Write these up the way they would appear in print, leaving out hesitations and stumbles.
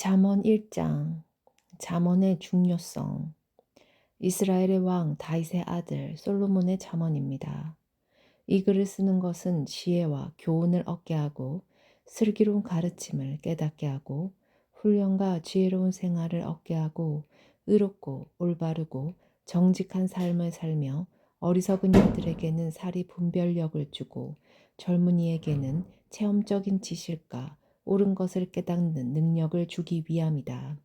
잠언 1장. 잠언의 중요성. 이스라엘의 왕 다윗의 아들 솔로몬의 잠언입니다. 이 글을 쓰는 것은 지혜와 교훈을 얻게 하고 슬기로운 가르침을 깨닫게 하고 훈련과 지혜로운 생활을 얻게 하고 의롭고 올바르고 정직한 삶을 살며 어리석은 이들에게는 사리 분별력을 주고 젊은이에게는 체험적인 지식과 옳은 것을 깨닫는 능력을 주기 위함이다.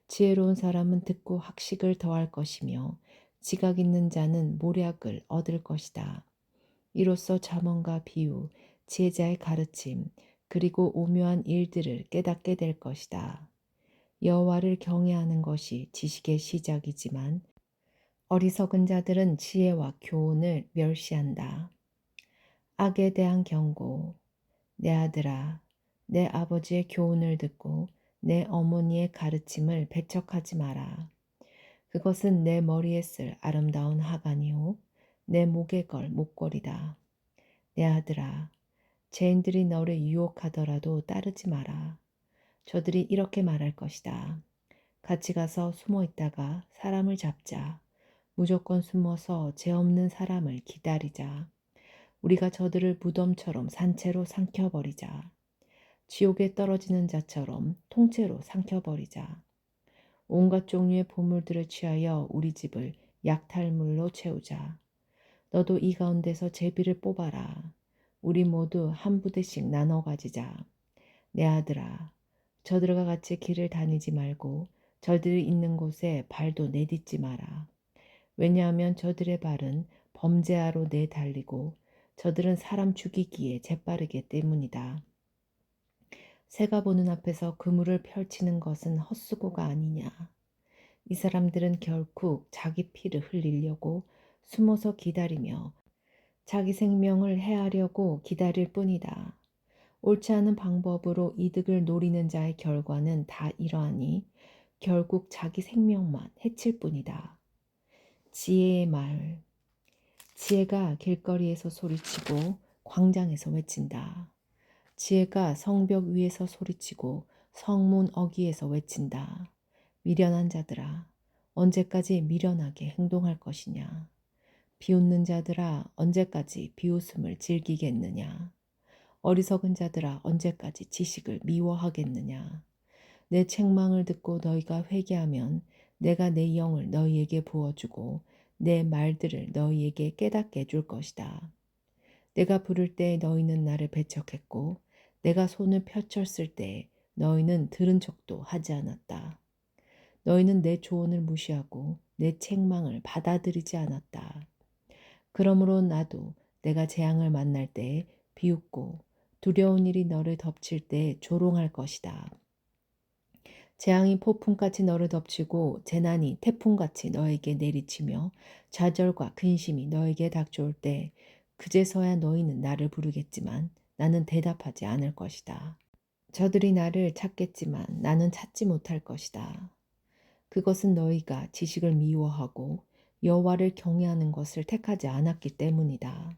지혜로운 사람은 듣고 학식을 더할 것이며 지각 있는 자는 모략을 얻을 것이다. 이로써 잠언과 비유, 지혜자의 가르침, 그리고 오묘한 일들을 깨닫게 될 것이다. 여호와를 경외하는 것이 지식의 시작이지만 어리석은 자들은 지혜와 교훈을 멸시한다. 악에 대한 경고. 내 아들아, 내 아버지의 교훈을 듣고 내 어머니의 가르침을 배척하지 마라. 그것은 내 머리에 쓸 아름다운 하관이요 내 목에 걸 목걸이다. 내 아들아, 죄인들이 너를 유혹하더라도 따르지 마라. 저들이 이렇게 말할 것이다. 같이 가서 숨어 있다가 사람을 잡자. 무조건 숨어서 죄 없는 사람을 기다리자. 우리가 저들을 무덤처럼 산채로 삼켜버리자. 지옥에 떨어지는 자처럼 통째로 삼켜버리자. 온갖 종류의 보물들을 취하여 우리 집을 약탈물로 채우자. 너도 이 가운데서 제비를 뽑아라. 우리 모두 한 부대씩 나눠 가지자. 내 아들아, 저들과 같이 길을 다니지 말고 저들이 있는 곳에 발도 내딛지 마라. 왜냐하면 저들의 발은 범죄하러 내달리고 저들은 사람 죽이기에 재빠르기 때문이다. 새가 보는 앞에서 그물을 펼치는 것은 헛수고가 아니냐. 이 사람들은 결국 자기 피를 흘리려고 숨어서 기다리며 자기 생명을 해하려고 기다릴 뿐이다. 옳지 않은 방법으로 이득을 노리는 자의 결과는 다 이러하니 결국 자기 생명만 해칠 뿐이다. 지혜의 말. 지혜가 길거리에서 소리치고 광장에서 외친다. 지혜가 성벽 위에서 소리치고 성문 어귀에서 외친다. 미련한 자들아, 언제까지 미련하게 행동할 것이냐. 비웃는 자들아, 언제까지 비웃음을 즐기겠느냐. 어리석은 자들아, 언제까지 지식을 미워하겠느냐. 내 책망을 듣고 너희가 회개하면 내가 내 영을 너희에게 부어주고 내 말들을 너희에게 깨닫게 해줄 것이다. 내가 부를 때 너희는 나를 배척했고 내가 손을 펼쳤을 때 너희는 들은 척도 하지 않았다. 너희는 내 조언을 무시하고 내 책망을 받아들이지 않았다. 그러므로 나도 내가 재앙을 만날 때 비웃고 두려운 일이 너를 덮칠 때 조롱할 것이다. 재앙이 폭풍같이 너를 덮치고 재난이 태풍같이 너에게 내리치며 좌절과 근심이 너에게 닥쳐올 때 그제서야 너희는 나를 부르겠지만 나는 대답하지 않을 것이다. 저들이 나를 찾겠지만 나는 찾지 못할 것이다. 그것은 너희가 지식을 미워하고 여호와를 경외하는 것을 택하지 않았기 때문이다.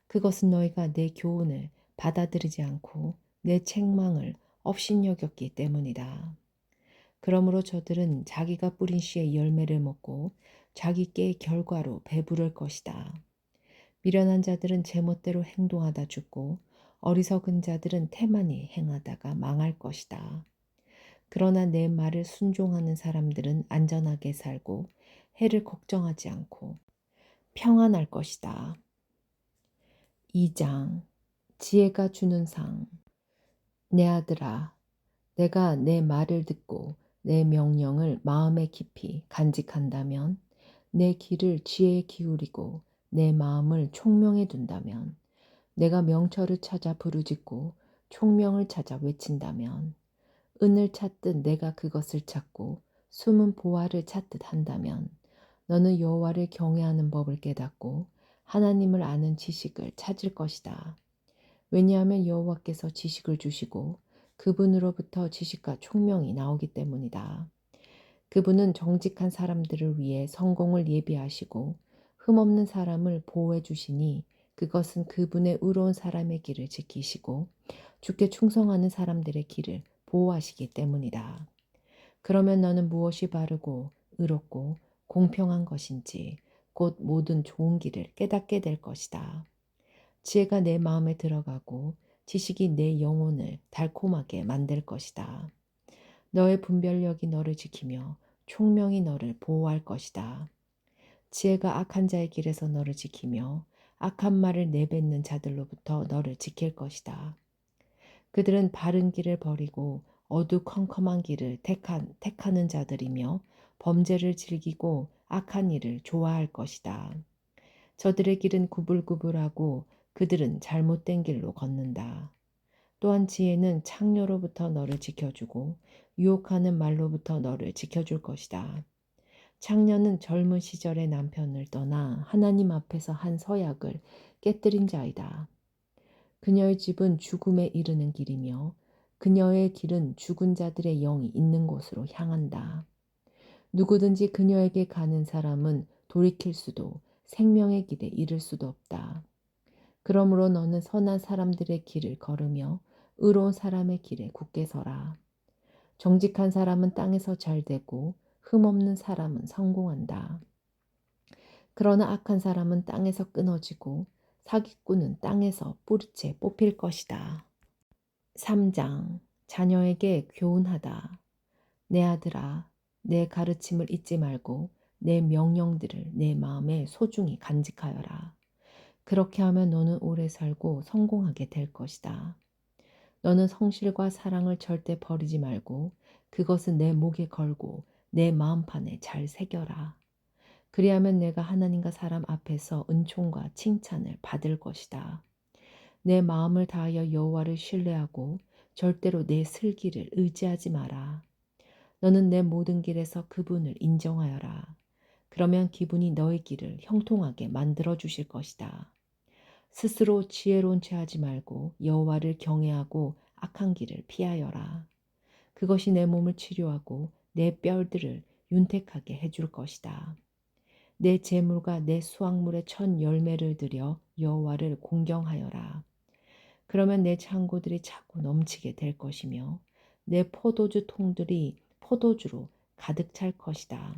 그것은 너희가 내 교훈을 받아들이지 않고 내 책망을 업신여겼기 때문이다. 그러므로 저들은 자기가 뿌린 씨의 열매를 먹고 자기 깨의 결과로 배부를 것이다. 미련한 자들은 제멋대로 행동하다 죽고 어리석은 자들은 태만히 행하다가 망할 것이다. 그러나 내 말을 순종하는 사람들은 안전하게 살고 해를 걱정하지 않고 평안할 것이다. 2장. 지혜가 주는 상. 내 아들아, 내가 내 말을 듣고 내 명령을 마음에 깊이 간직한다면 내 귀를 지혜에 기울이고 내 마음을 총명에 둔다면 내가 명철을 찾아 부르짖고 총명을 찾아 외친다면 은을 찾듯 내가 그것을 찾고 숨은 보화를 찾듯 한다면 너는 여호와를 경외하는 법을 깨닫고 하나님을 아는 지식을 찾을 것이다. 왜냐하면 여호와께서 지식을 주시고 그분으로부터 지식과 총명이 나오기 때문이다. 그분은 정직한 사람들을 위해 성공을 예비하시고 흠없는 사람을 보호해 주시니 그것은 그분의 의로운 사람의 길을 지키시고 주께 충성하는 사람들의 길을 보호하시기 때문이다. 그러면 너는 무엇이 바르고 의롭고 공평한 것인지 곧 모든 좋은 길을 깨닫게 될 것이다. 지혜가 내 마음에 들어가고 지식이 내 영혼을 달콤하게 만들 것이다. 너의 분별력이 너를 지키며 총명이 너를 보호할 것이다. 지혜가 악한 자의 길에서 너를 지키며 악한 말을 내뱉는 자들로부터 너를 지킬 것이다. 그들은 바른 길을 버리고 어두컴컴한 길을 택하는 자들이며 범죄를 즐기고 악한 일을 좋아할 것이다. 저들의 길은 구불구불하고 그들은 잘못된 길로 걷는다. 또한 지혜는 창녀로부터 너를 지켜주고 유혹하는 말로부터 너를 지켜줄 것이다. 창녀는 젊은 시절의 남편을 떠나 하나님 앞에서 한 서약을 깨뜨린 자이다. 그녀의 집은 죽음에 이르는 길이며 그녀의 길은 죽은 자들의 영이 있는 곳으로 향한다. 누구든지 그녀에게 가는 사람은 돌이킬 수도 생명의 길에 이를 수도 없다. 그러므로 너는 선한 사람들의 길을 걸으며 의로운 사람의 길에 굳게 서라. 정직한 사람은 땅에서 잘 되고 흠없는 사람은 성공한다. 그러나 악한 사람은 땅에서 끊어지고 사기꾼은 땅에서 뿌리채 뽑힐 것이다. 3장 자녀에게 교훈하다. 내 아들아, 내 가르침을 잊지 말고 내 명령들을 내 마음에 소중히 간직하여라. 그렇게 하면 너는 오래 살고 성공하게 될 것이다. 너는 성실과 사랑을 절대 버리지 말고 그것은 내 목에 걸고 내 마음판에 잘 새겨라. 그리하면 내가 하나님과 사람 앞에서 은총과 칭찬을 받을 것이다. 내 마음을 다하여 여호와를 신뢰하고 절대로 내 슬기를 의지하지 마라. 너는 내 모든 길에서 그분을 인정하여라. 그러면 기분이 너의 길을 형통하게 만들어 주실 것이다. 스스로 지혜로운 채 하지 말고 여호와를 경외하고 악한 길을 피하여라. 그것이 내 몸을 치료하고 내 뼈들을 윤택하게 해줄 것이다. 내 재물과 내 수확물의 첫 열매를 들여 여호와를 공경하여라. 그러면 내 창고들이 자꾸 넘치게 될 것이며 내 포도주 통들이 포도주로 가득 찰 것이다.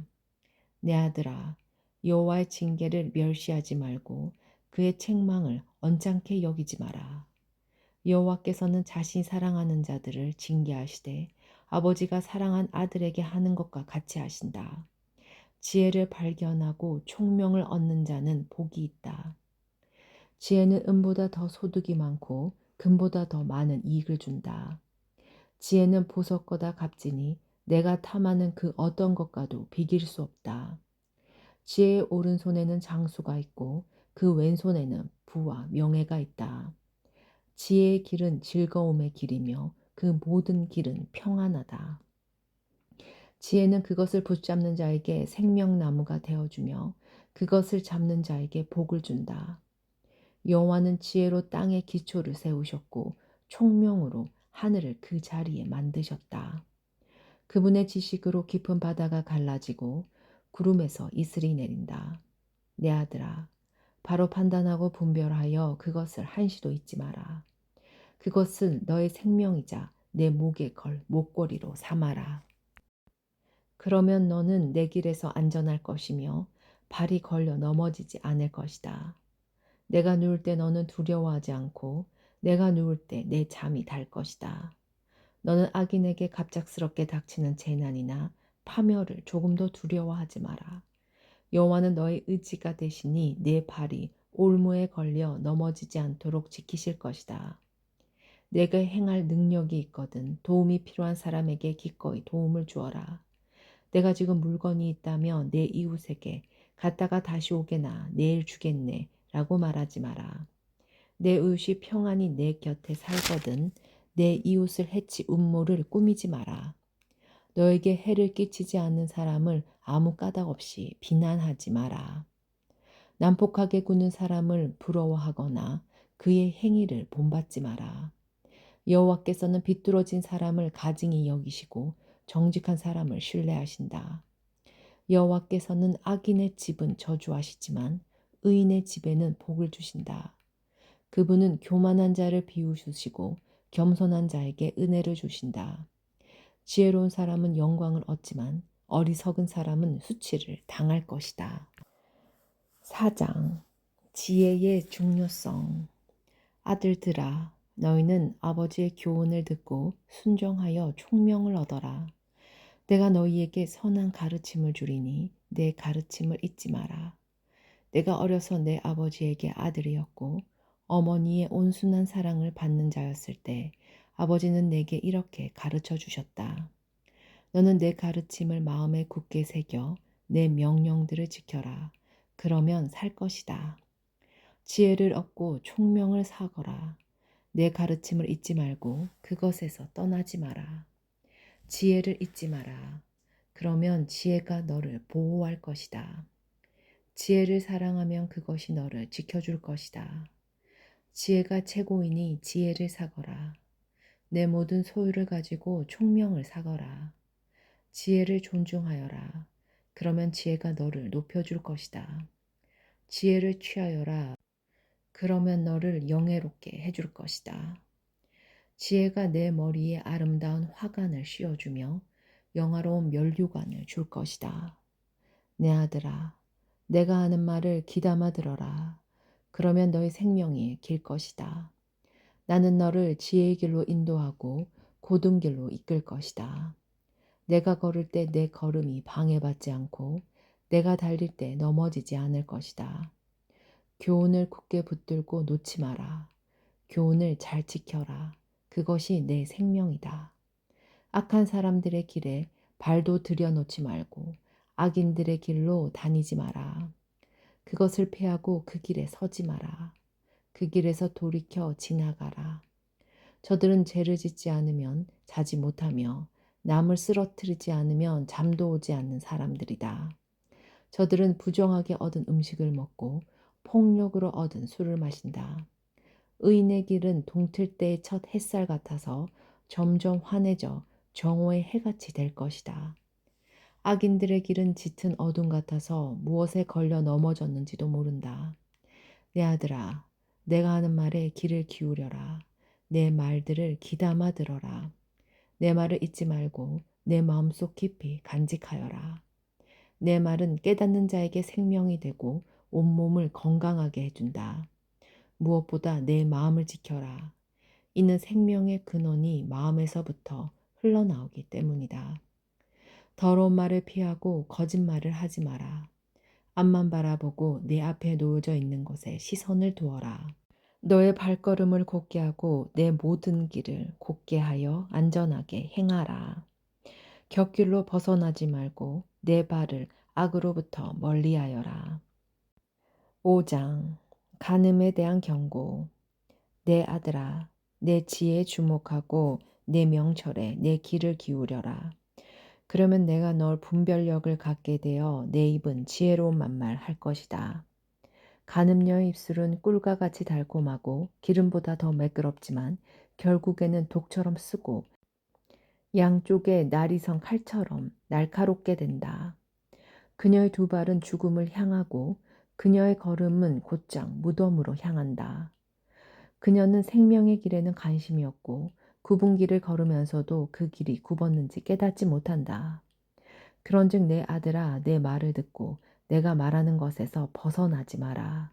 내 아들아, 여호와의 징계를 멸시하지 말고 그의 책망을 언짢게 여기지 마라. 여호와께서는 자신이 사랑하는 자들을 징계하시되 아버지가 사랑한 아들에게 하는 것과 같이 하신다. 지혜를 발견하고 총명을 얻는 자는 복이 있다. 지혜는 은보다 더 소득이 많고 금보다 더 많은 이익을 준다. 지혜는 보석보다 값지니 내가 탐하는 그 어떤 것과도 비길 수 없다. 지혜의 오른손에는 장수가 있고 그 왼손에는 부와 명예가 있다. 지혜의 길은 즐거움의 길이며 그 모든 길은 평안하다. 지혜는 그것을 붙잡는 자에게 생명나무가 되어주며 그것을 잡는 자에게 복을 준다. 여호와는 지혜로 땅의 기초를 세우셨고 총명으로 하늘을 그 자리에 만드셨다. 그분의 지식으로 깊은 바다가 갈라지고 구름에서 이슬이 내린다. 내 아들아, 바로 판단하고 분별하여 그것을 한시도 잊지 마라. 그것은 너의 생명이자 내 목에 걸 목걸이로 삼아라. 그러면 너는 내 길에서 안전할 것이며 발이 걸려 넘어지지 않을 것이다. 내가 누울 때 너는 두려워하지 않고 내가 누울 때 내 잠이 달 것이다. 너는 악인에게 갑작스럽게 닥치는 재난이나 파멸을 조금도 두려워하지 마라. 여호와는 너의 의지가 되시니 내 발이 올무에 걸려 넘어지지 않도록 지키실 것이다. 내가 행할 능력이 있거든 도움이 필요한 사람에게 기꺼이 도움을 주어라. 내가 지금 물건이 있다며 내 이웃에게 갔다가 다시 오게나 내일 주겠네 라고 말하지 마라. 내 이웃이 평안히 내 곁에 살거든 내 이웃을 해치 음모를 꾸미지 마라. 너에게 해를 끼치지 않는 사람을 아무 까닭 없이 비난하지 마라. 난폭하게 구는 사람을 부러워하거나 그의 행위를 본받지 마라. 여호와께서는 비뚤어진 사람을 가증히 여기시고 정직한 사람을 신뢰하신다. 여호와께서는 악인의 집은 저주하시지만 의인의 집에는 복을 주신다. 그분은 교만한 자를 비웃으시고 겸손한 자에게 은혜를 주신다. 지혜로운 사람은 영광을 얻지만 어리석은 사람은 수치를 당할 것이다. 4장 지혜의 중요성. 아들들아, 너희는 아버지의 교훈을 듣고 순종하여 총명을 얻어라. 내가 너희에게 선한 가르침을 주리니 내 가르침을 잊지 마라. 내가 어려서 내 아버지에게 아들이었고 어머니의 온순한 사랑을 받는 자였을 때 아버지는 내게 이렇게 가르쳐 주셨다. 너는 내 가르침을 마음에 굳게 새겨 내 명령들을 지켜라. 그러면 살 것이다. 지혜를 얻고 총명을 사거라. 내 가르침을 잊지 말고 그것에서 떠나지 마라. 지혜를 잊지 마라. 그러면 지혜가 너를 보호할 것이다. 지혜를 사랑하면 그것이 너를 지켜줄 것이다. 지혜가 최고이니 지혜를 사거라. 내 모든 소유를 가지고 총명을 사거라. 지혜를 존중하여라. 그러면 지혜가 너를 높여줄 것이다. 지혜를 취하여라. 그러면 너를 영예롭게 해줄 것이다. 지혜가 내 머리에 아름다운 화관을 씌워주며 영화로운 면류관을 줄 것이다. 내 아들아, 내가 하는 말을 귀담아 들어라. 그러면 너의 생명이 길 것이다. 나는 너를 지혜의 길로 인도하고 고든 길로 이끌 것이다. 내가 걸을 때 내 걸음이 방해받지 않고 내가 달릴 때 넘어지지 않을 것이다. 교훈을 굳게 붙들고 놓지 마라. 교훈을 잘 지켜라. 그것이 내 생명이다. 악한 사람들의 길에 발도 들여놓지 말고 악인들의 길로 다니지 마라. 그것을 피하고 그 길에 서지 마라. 그 길에서 돌이켜 지나가라. 저들은 죄를 짓지 않으면 자지 못하며 남을 쓰러뜨리지 않으면 잠도 오지 않는 사람들이다. 저들은 부정하게 얻은 음식을 먹고 폭력으로 얻은 술을 마신다. 의인의 길은 동틀 때의 첫 햇살 같아서 점점 환해져 정오의 해같이 될 것이다. 악인들의 길은 짙은 어둠 같아서 무엇에 걸려 넘어졌는지도 모른다. 내 아들아, 내가 하는 말에 귀를 기울여라. 내 말들을 귀담아 들어라. 내 말을 잊지 말고 내 마음속 깊이 간직하여라. 내 말은 깨닫는 자에게 생명이 되고 온몸을 건강하게 해준다. 무엇보다 내 마음을 지켜라. 이는 생명의 근원이 마음에서부터 흘러나오기 때문이다. 더러운 말을 피하고 거짓말을 하지 마라. 앞만 바라보고 내 앞에 놓여져 있는 것에 시선을 두어라. 너의 발걸음을 곧게 하고 내 모든 길을 곧게 하여 안전하게 행하라. 곁길로 벗어나지 말고 내 발을 악으로부터 멀리하여라. 5장 간음에 대한 경고. 내 아들아, 내 지혜에 주목하고 내 명철에 내 귀를 기울여라. 그러면 내가 널 분별력을 갖게 되어 내 입은 지혜로운 만말 할 것이다. 간음녀의 입술은 꿀과 같이 달콤하고 기름보다 더 매끄럽지만 결국에는 독처럼 쓰고 양쪽에 날이 선 칼처럼 날카롭게 된다. 그녀의 두 발은 죽음을 향하고 그녀의 걸음은 곧장 무덤으로 향한다. 그녀는 생명의 길에는 관심이 없고 굽은 길을 걸으면서도 그 길이 굽었는지 깨닫지 못한다. 그런즉 내 아들아, 내 말을 듣고 내가 말하는 것에서 벗어나지 마라.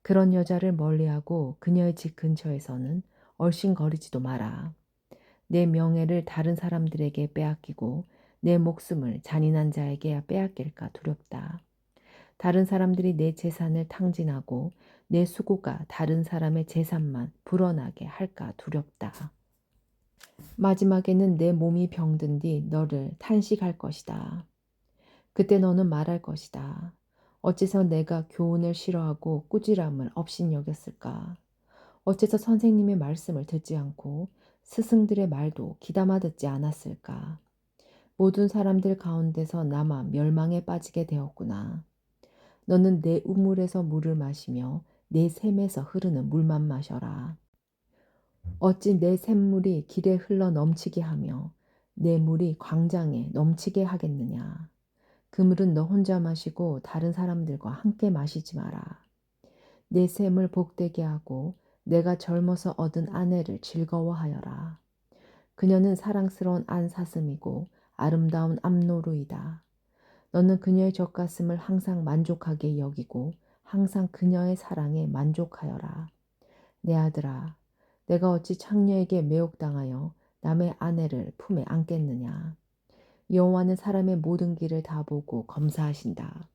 그런 여자를 멀리하고 그녀의 집 근처에서는 얼씬거리지도 마라. 내 명예를 다른 사람들에게 빼앗기고 내 목숨을 잔인한 자에게 빼앗길까 두렵다. 다른 사람들이 내 재산을 탕진하고 내 수고가 다른 사람의 재산만 불어나게 할까 두렵다. 마지막에는 내 몸이 병든 뒤 너를 탄식할 것이다. 그때 너는 말할 것이다. 어째서 내가 교훈을 싫어하고 꾸지람을 업신여겼을까? 어째서 선생님의 말씀을 듣지 않고 스승들의 말도 귀담아 듣지 않았을까? 모든 사람들 가운데서 나만 멸망에 빠지게 되었구나. 너는 내 우물에서 물을 마시며 내 샘에서 흐르는 물만 마셔라. 어찌 내 샘물이 길에 흘러 넘치게 하며 내 물이 광장에 넘치게 하겠느냐. 그 물은 너 혼자 마시고 다른 사람들과 함께 마시지 마라. 내 샘을 복되게 하고 내가 젊어서 얻은 아내를 즐거워하여라. 그녀는 사랑스러운 안사슴이고 아름다운 앞노루이다. 너는 그녀의 젖가슴을 항상 만족하게 여기고 항상 그녀의 사랑에 만족하여라. 내 아들아, 내가 어찌 창녀에게 매혹당하여 남의 아내를 품에 안겠느냐. 여호와는 사람의 모든 길을 다 보고 검사하신다.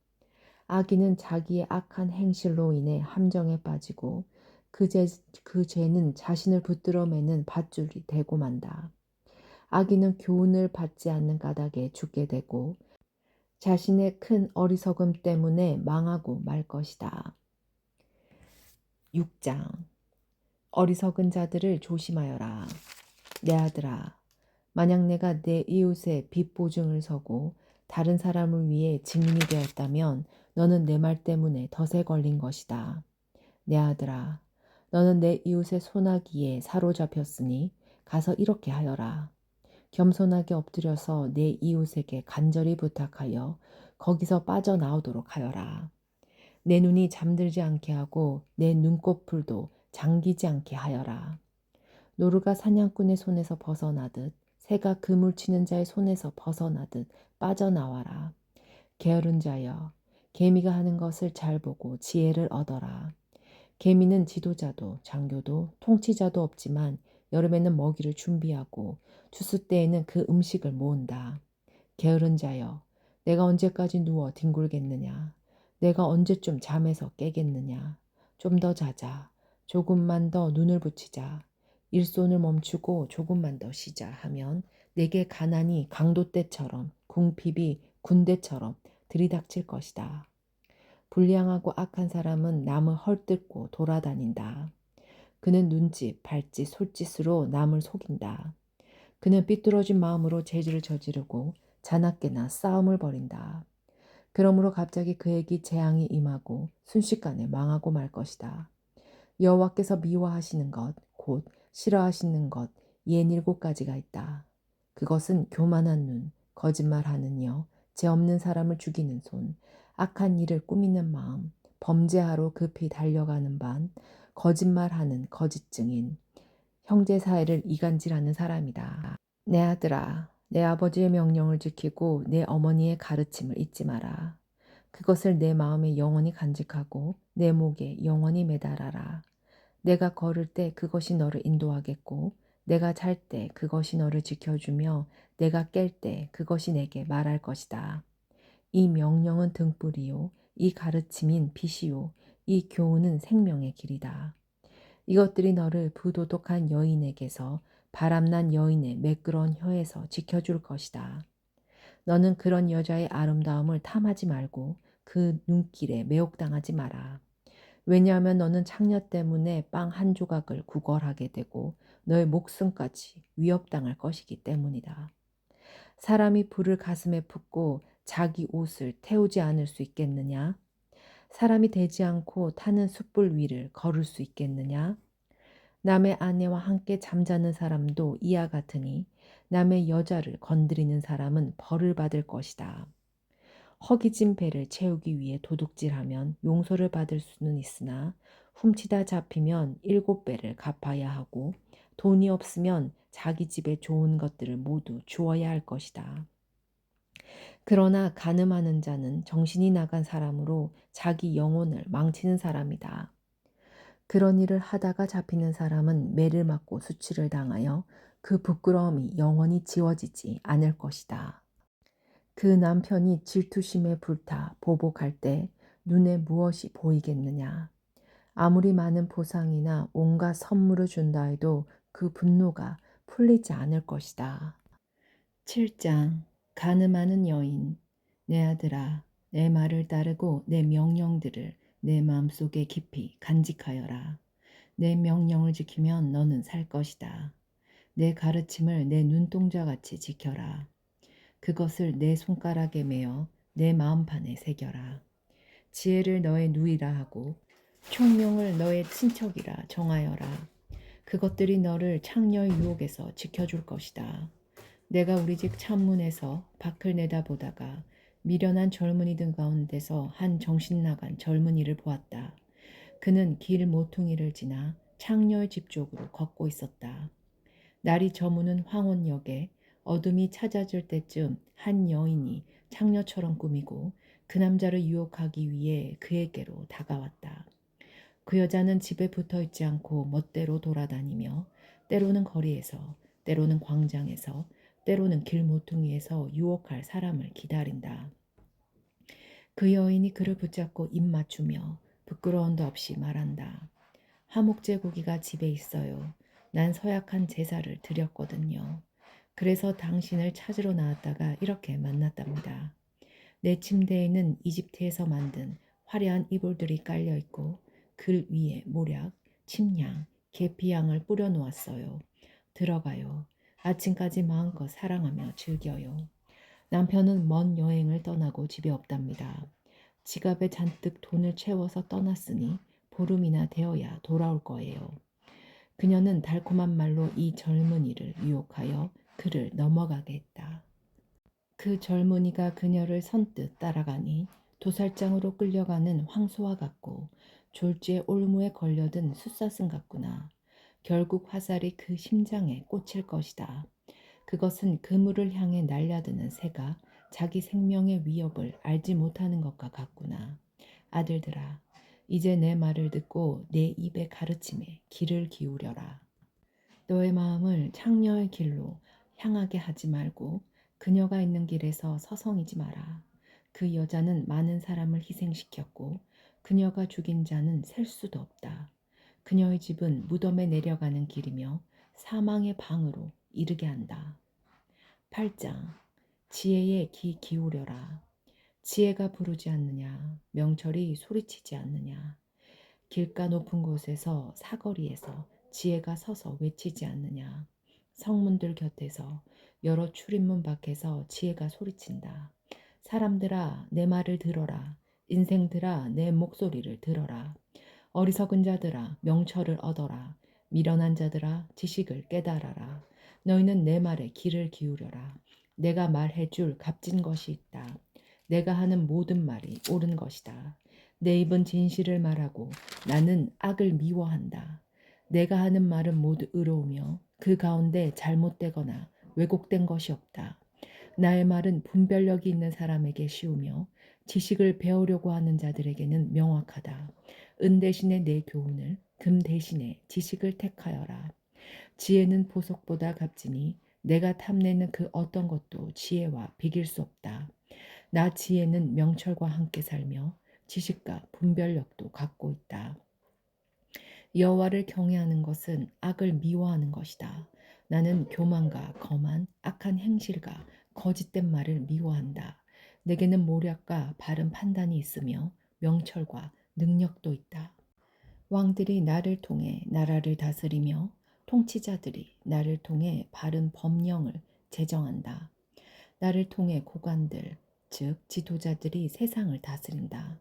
악인은 자기의 악한 행실로 인해 함정에 빠지고 그 죄는 자신을 붙들어 매는 밧줄이 되고 만다. 악인은 교훈을 받지 않는 까닭에 죽게 되고 자신의 큰 어리석음 때문에 망하고 말 것이다. 6장. 어리석은 자들을 조심하여라. 내 아들아, 만약 내가 내 이웃의 빚 보증을 서고 다른 사람을 위해 증인이 되었다면 너는 내 말 때문에 덫에 걸린 것이다. 내 아들아, 너는 내 이웃의 소나기에 사로잡혔으니 가서 이렇게 하여라. 겸손하게 엎드려서 내 이웃에게 간절히 부탁하여 거기서 빠져나오도록 하여라. 내 눈이 잠들지 않게 하고 내 눈꺼풀도 잠기지 않게 하여라. 노루가 사냥꾼의 손에서 벗어나듯 새가 그물 치는 자의 손에서 벗어나듯 빠져나와라. 게으른 자여, 개미가 하는 것을 잘 보고 지혜를 얻어라. 개미는 지도자도 장교도 통치자도 없지만 여름에는 먹이를 준비하고 추수 때에는 그 음식을 모은다. 게으른 자여, 내가 언제까지 누워 뒹굴겠느냐. 내가 언제쯤 잠에서 깨겠느냐. 좀 더 자자. 조금만 더 눈을 붙이자. 일손을 멈추고 조금만 더 쉬자 하면 내게 가난이 강도 때처럼 궁핍이 군대처럼 들이닥칠 것이다. 불량하고 악한 사람은 남을 헐뜯고 돌아다닌다. 그는 눈짓, 발짓, 솔짓으로 남을 속인다. 그는 삐뚤어진 마음으로 죄를 저지르고 자나깨나 싸움을 벌인다. 그러므로 갑자기 그에게 재앙이 임하고 순식간에 망하고 말 것이다. 여호와께서 미워하시는 것, 곧 싫어하시는 것, 옌 7가지가 있다. 그것은 교만한 눈, 거짓말하는 여, 죄 없는 사람을 죽이는 손, 악한 일을 꾸미는 마음, 범죄하러 급히 달려가는 반, 거짓말하는 거짓 증인, 형제 사이를 이간질하는 사람이다. 내 아들아, 내 아버지의 명령을 지키고 내 어머니의 가르침을 잊지 마라. 그것을 내 마음에 영원히 간직하고 내 목에 영원히 매달아라. 내가 걸을 때 그것이 너를 인도하겠고 내가 잘 때 그것이 너를 지켜주며 내가 깰 때 그것이 내게 말할 것이다. 이 명령은 등불이요 이 가르침인 빛이요 이 교훈은 생명의 길이다. 이것들이 너를 부도덕한 여인에게서 바람난 여인의 매끄러운 혀에서 지켜줄 것이다. 너는 그런 여자의 아름다움을 탐하지 말고 그 눈길에 매혹당하지 마라. 왜냐하면 너는 창녀 때문에 빵 한 조각을 구걸하게 되고 너의 목숨까지 위협당할 것이기 때문이다. 사람이 불을 가슴에 품고 자기 옷을 태우지 않을 수 있겠느냐? 사람이 되지 않고 타는 숯불 위를 걸을 수 있겠느냐? 남의 아내와 함께 잠자는 사람도 이와 같으니 남의 여자를 건드리는 사람은 벌을 받을 것이다. 허기진 배를 채우기 위해 도둑질하면 용서를 받을 수는 있으나 훔치다 잡히면 7배를 갚아야 하고 돈이 없으면 자기 집에 좋은 것들을 모두 주어야 할 것이다. 그러나 간음하는 자는 정신이 나간 사람으로 자기 영혼을 망치는 사람이다. 그런 일을 하다가 잡히는 사람은 매를 맞고 수치를 당하여 그 부끄러움이 영원히 지워지지 않을 것이다. 그 남편이 질투심에 불타 보복할 때 눈에 무엇이 보이겠느냐. 아무리 많은 보상이나 온갖 선물을 준다 해도 그 분노가 풀리지 않을 것이다. 7장. 간음하는 여인. 내 아들아, 내 말을 따르고 내 명령들을 내 마음속에 깊이 간직하여라. 내 명령을 지키면 너는 살 것이다. 내 가르침을 내 눈동자같이 지켜라. 그것을 내 손가락에 메어 내 마음판에 새겨라. 지혜를 너의 누이라 하고 총명을 너의 친척이라 정하여라. 그것들이 너를 창녀의 유혹에서 지켜줄 것이다. 내가 우리 집 창문에서 밖을 내다보다가 미련한 젊은이들 가운데서 한 정신나간 젊은이를 보았다. 그는 길 모퉁이를 지나 창녀의 집 쪽으로 걷고 있었다. 날이 저무는 황혼역에 어둠이 찾아질 때쯤 한 여인이 창녀처럼 꾸미고 그 남자를 유혹하기 위해 그에게로 다가왔다. 그 여자는 집에 붙어 있지 않고 멋대로 돌아다니며 때로는 거리에서, 때로는 광장에서, 때로는 길 모퉁이에서 유혹할 사람을 기다린다. 그 여인이 그를 붙잡고 입 맞추며 부끄러움도 없이 말한다. 화목제 고기가 집에 있어요. 난 서약한 제사를 드렸거든요. 그래서 당신을 찾으러 나왔다가 이렇게 만났답니다. 내 침대에는 이집트에서 만든 화려한 이불들이 깔려 있고 그 위에 모략, 침향, 계피향을 뿌려 놓았어요. 들어가요. 아침까지 마음껏 사랑하며 즐겨요. 남편은 먼 여행을 떠나고 집에 없답니다. 지갑에 잔뜩 돈을 채워서 떠났으니 보름이나 되어야 돌아올 거예요. 그녀는 달콤한 말로 이 젊은이를 유혹하여 그를 넘어가게 했다. 그 젊은이가 그녀를 선뜻 따라가니 도살장으로 끌려가는 황소와 같고 졸지에 올무에 걸려든 숫사슴 같구나. 결국 화살이 그 심장에 꽂힐 것이다. 그것은 그물을 향해 날려드는 새가 자기 생명의 위협을 알지 못하는 것과 같구나. 아들들아, 이제 내 말을 듣고 내 입의 가르침에 귀를 기울여라. 너의 마음을 창녀의 길로 향하게 하지 말고 그녀가 있는 길에서 서성이지 마라. 그 여자는 많은 사람을 희생시켰고 그녀가 죽인 자는 셀 수도 없다. 그녀의 집은 무덤에 내려가는 길이며 사망의 방으로 이르게 한다. 8장 지혜에 귀 기울여라. 지혜가 부르지 않느냐. 명철이 소리치지 않느냐. 길가 높은 곳에서 사거리에서 지혜가 서서 외치지 않느냐. 성문들 곁에서 여러 출입문 밖에서 지혜가 소리친다. 사람들아 내 말을 들어라. 인생들아 내 목소리를 들어라. 어리석은 자들아 명철을 얻어라. 미련한 자들아 지식을 깨달아라. 너희는 내 말에 귀를 기울여라. 내가 말해줄 값진 것이 있다. 내가 하는 모든 말이 옳은 것이다. 내 입은 진실을 말하고 나는 악을 미워한다. 내가 하는 말은 모두 의로우며 그 가운데 잘못되거나 왜곡된 것이 없다. 나의 말은 분별력이 있는 사람에게 쉬우며 지식을 배우려고 하는 자들에게는 명확하다. 은 대신에 내 교훈을, 금 대신에 지식을 택하여라. 지혜는 보석보다 값지니 내가 탐내는 그 어떤 것도 지혜와 비길 수 없다. 나 지혜는 명철과 함께 살며 지식과 분별력도 갖고 있다. 여호와를 경외하는 것은 악을 미워하는 것이다. 나는 교만과 거만, 악한 행실과 거짓된 말을 미워한다. 내게는 모략과 바른 판단이 있으며 명철과 능력도 있다. 왕들이 나를 통해 나라를 다스리며 통치자들이 나를 통해 바른 법령을 제정한다. 나를 통해 고관들, 즉 지도자들이 세상을 다스린다.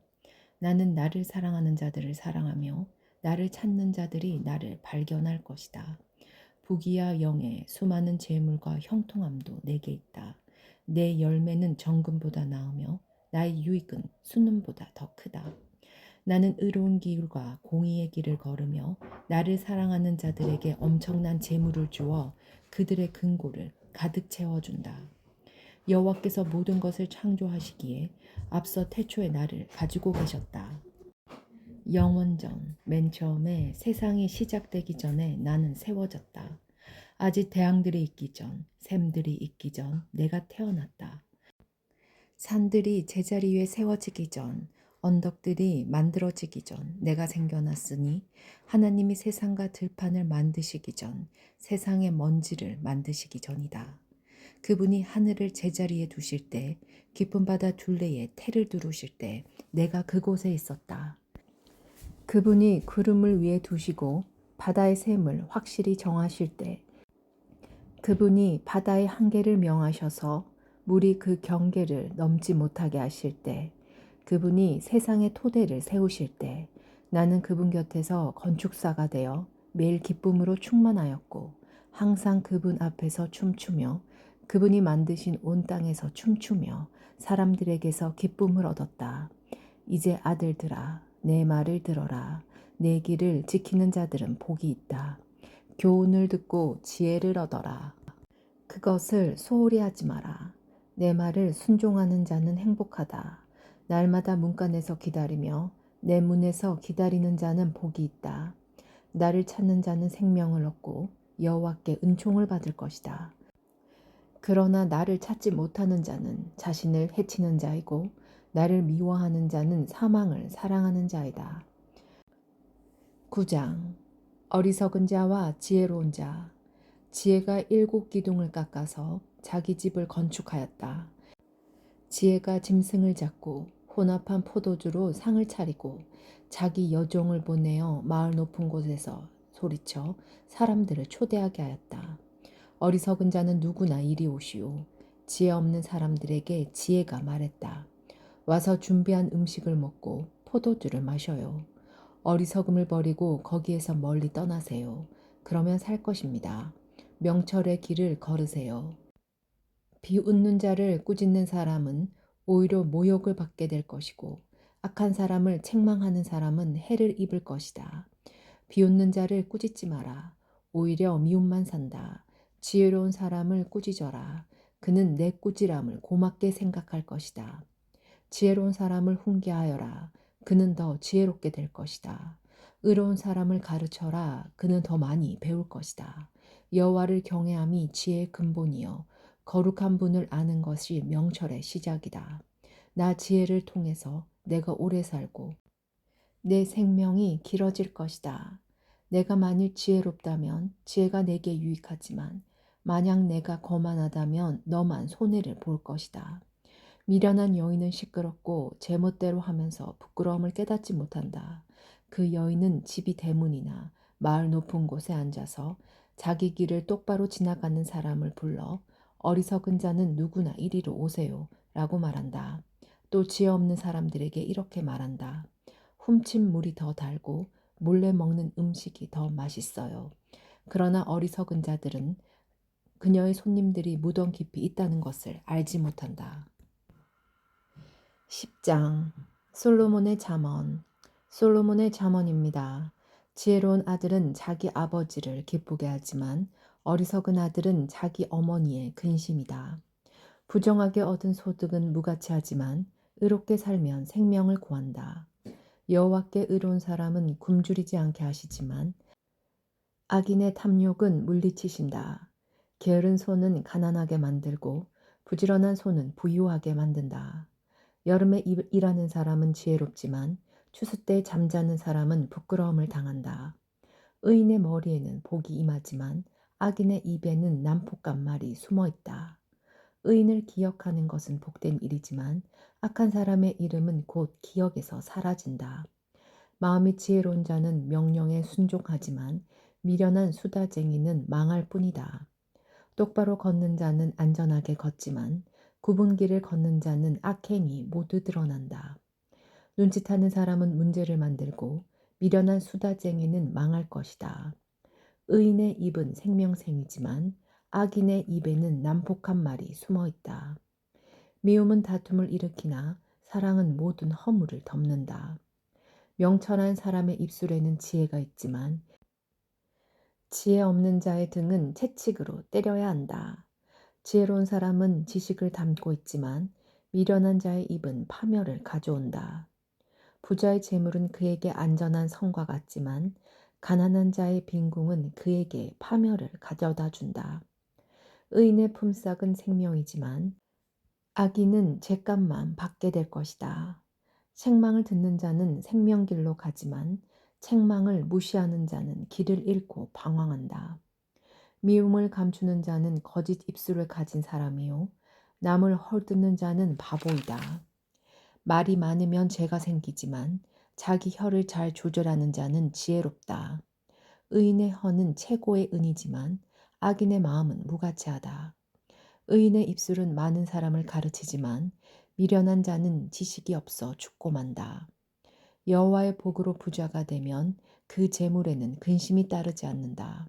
나는 나를 사랑하는 자들을 사랑하며 나를 찾는 자들이 나를 발견할 것이다. 부귀와 영예, 수많은 재물과 형통함도 내게 있다. 내 열매는 정금보다 나으며 나의 유익은 순금보다 더 크다. 나는 의로운 길과 공의의 길을 걸으며 나를 사랑하는 자들에게 엄청난 재물을 주어 그들의 근고를 가득 채워준다. 여호와께서 모든 것을 창조하시기에 앞서 태초에 나를 가지고 계셨다. 영원전, 맨 처음에 세상이 시작되기 전에 나는 세워졌다. 아직 태양들이 있기 전, 샘들이 있기 전 내가 태어났다. 산들이 제자리 위에 세워지기 전, 언덕들이 만들어지기 전 내가 생겨났으니 하나님이 세상과 들판을 만드시기 전, 세상의 먼지를 만드시기 전이다. 그분이 하늘을 제자리에 두실 때, 깊은 바다 둘레에 태를 두르실 때 내가 그곳에 있었다. 그분이 구름을 위에 두시고 바다의 샘을 확실히 정하실 때, 그분이 바다의 한계를 명하셔서 물이 그 경계를 넘지 못하게 하실 때, 그분이 세상의 토대를 세우실 때 나는 그분 곁에서 건축사가 되어 매일 기쁨으로 충만하였고 항상 그분 앞에서 춤추며 그분이 만드신 온 땅에서 춤추며 사람들에게서 기쁨을 얻었다. 이제 아들들아 내 말을 들어라. 내 길을 지키는 자들은 복이 있다. 교훈을 듣고 지혜를 얻어라. 그것을 소홀히 하지 마라. 내 말을 순종하는 자는 행복하다. 날마다 문간에서 기다리며 내 문에서 기다리는 자는 복이 있다. 나를 찾는 자는 생명을 얻고 여호와께 은총을 받을 것이다. 그러나 나를 찾지 못하는 자는 자신을 해치는 자이고 나를 미워하는 자는 사망을 사랑하는 자이다. 9장 어리석은 자와 지혜로운 자. 지혜가 7기둥을 깎아서 자기 집을 건축하였다. 지혜가 짐승을 잡고 혼합한 포도주로 상을 차리고 자기 여종을 보내어 마을 높은 곳에서 소리쳐 사람들을 초대하게 하였다. 어리석은 자는 누구나 이리 오시오. 지혜 없는 사람들에게 지혜가 말했다. 와서 준비한 음식을 먹고 포도주를 마셔요. 어리석음을 버리고 거기에서 멀리 떠나세요. 그러면 살 것입니다. 명철의 길을 걸으세요. 비웃는 자를 꾸짖는 사람은 오히려 모욕을 받게 될 것이고 악한 사람을 책망하는 사람은 해를 입을 것이다. 비웃는 자를 꾸짖지 마라. 오히려 미움만 산다. 지혜로운 사람을 꾸짖어라. 그는 내 꾸지람을 고맙게 생각할 것이다. 지혜로운 사람을 훈계하여라. 그는 더 지혜롭게 될 것이다. 의로운 사람을 가르쳐라. 그는 더 많이 배울 것이다. 여호와를 경외함이 지혜의 근본이요 거룩한 분을 아는 것이 명철의 시작이다. 나 지혜를 통해서 내가 오래 살고 내 생명이 길어질 것이다. 내가 만일 지혜롭다면 지혜가 내게 유익하지만 만약 내가 거만하다면 너만 손해를 볼 것이다. 미련한 여인은 시끄럽고 제멋대로 하면서 부끄러움을 깨닫지 못한다. 그 여인은 집이 대문이나 마을 높은 곳에 앉아서 자기 길을 똑바로 지나가는 사람을 불러 어리석은 자는 누구나 이리로 오세요 라고 말한다. 또 지혜 없는 사람들에게 이렇게 말한다. 훔친 물이 더 달고 몰래 먹는 음식이 더 맛있어요. 그러나 어리석은 자들은 그녀의 손님들이 무덤 깊이 있다는 것을 알지 못한다. 10장 솔로몬의 잠언. 솔로몬의 잠언입니다. 지혜로운 아들은 자기 아버지를 기쁘게 하지만 어리석은 아들은 자기 어머니의 근심이다. 부정하게 얻은 소득은 무가치하지만 의롭게 살면 생명을 구한다. 여호와께 의로운 사람은 굶주리지 않게 하시지만 악인의 탐욕은 물리치신다. 게으른 손은 가난하게 만들고 부지런한 손은 부유하게 만든다. 여름에 일하는 사람은 지혜롭지만 추수 때 잠자는 사람은 부끄러움을 당한다. 의인의 머리에는 복이 임하지만 악인의 입에는 난폭한 말이 숨어 있다. 의인을 기억하는 것은 복된 일이지만 악한 사람의 이름은 곧 기억에서 사라진다. 마음이 지혜로운 자는 명령에 순종하지만 미련한 수다쟁이는 망할 뿐이다. 똑바로 걷는 자는 안전하게 걷지만 굽은 길을 걷는 자는 악행이 모두 드러난다. 눈짓하는 사람은 문제를 만들고 미련한 수다쟁이는 망할 것이다. 의인의 입은 생명샘이지만 악인의 입에는 난폭한 말이 숨어 있다. 미움은 다툼을 일으키나 사랑은 모든 허물을 덮는다. 명철한 사람의 입술에는 지혜가 있지만 지혜 없는 자의 등은 채찍으로 때려야 한다. 지혜로운 사람은 지식을 담고 있지만 미련한 자의 입은 파멸을 가져온다. 부자의 재물은 그에게 안전한 성과 같지만 가난한 자의 빈궁은 그에게 파멸을 가져다 준다. 의인의 품삯은 생명이지만 악인은 죗값만 받게 될 것이다. 책망을 듣는 자는 생명길로 가지만 책망을 무시하는 자는 길을 잃고 방황한다. 미움을 감추는 자는 거짓 입술을 가진 사람이요 남을 헐뜯는 자는 바보이다. 말이 많으면 죄가 생기지만 자기 혀를 잘 조절하는 자는 지혜롭다. 의인의 혀는 최고의 은이지만 악인의 마음은 무가치하다. 의인의 입술은 많은 사람을 가르치지만 미련한 자는 지식이 없어 죽고 만다. 여호와의 복으로 부자가 되면 그 재물에는 근심이 따르지 않는다.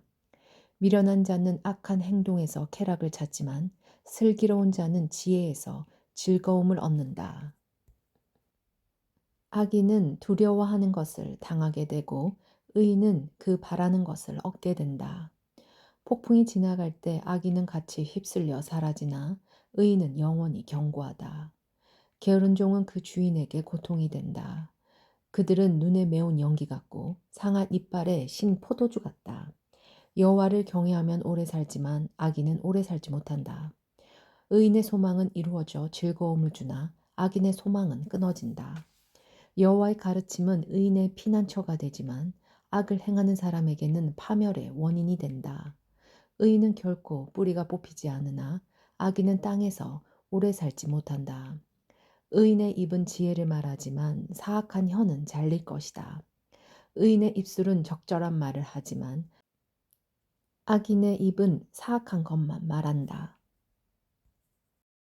미련한 자는 악한 행동에서 쾌락을 찾지만 슬기로운 자는 지혜에서 즐거움을 얻는다. 악인은 두려워하는 것을 당하게 되고 의인은 그 바라는 것을 얻게 된다. 폭풍이 지나갈 때 악인은 같이 휩쓸려 사라지나 의인은 영원히 견고하다. 게으른 종은 그 주인에게 고통이 된다. 그들은 눈에 매운 연기 같고 상한 이빨에 신 포도주 같다. 여호와를 경외하면 오래 살지만 악인은 오래 살지 못한다. 의인의 소망은 이루어져 즐거움을 주나 악인의 소망은 끊어진다. 여호와의 가르침은 의인의 피난처가 되지만 악을 행하는 사람에게는 파멸의 원인이 된다. 의인은 결코 뿌리가 뽑히지 않으나 악인은 땅에서 오래 살지 못한다. 의인의 입은 지혜를 말하지만 사악한 혀는 잘릴 것이다. 의인의 입술은 적절한 말을 하지만 악인의 입은 사악한 것만 말한다.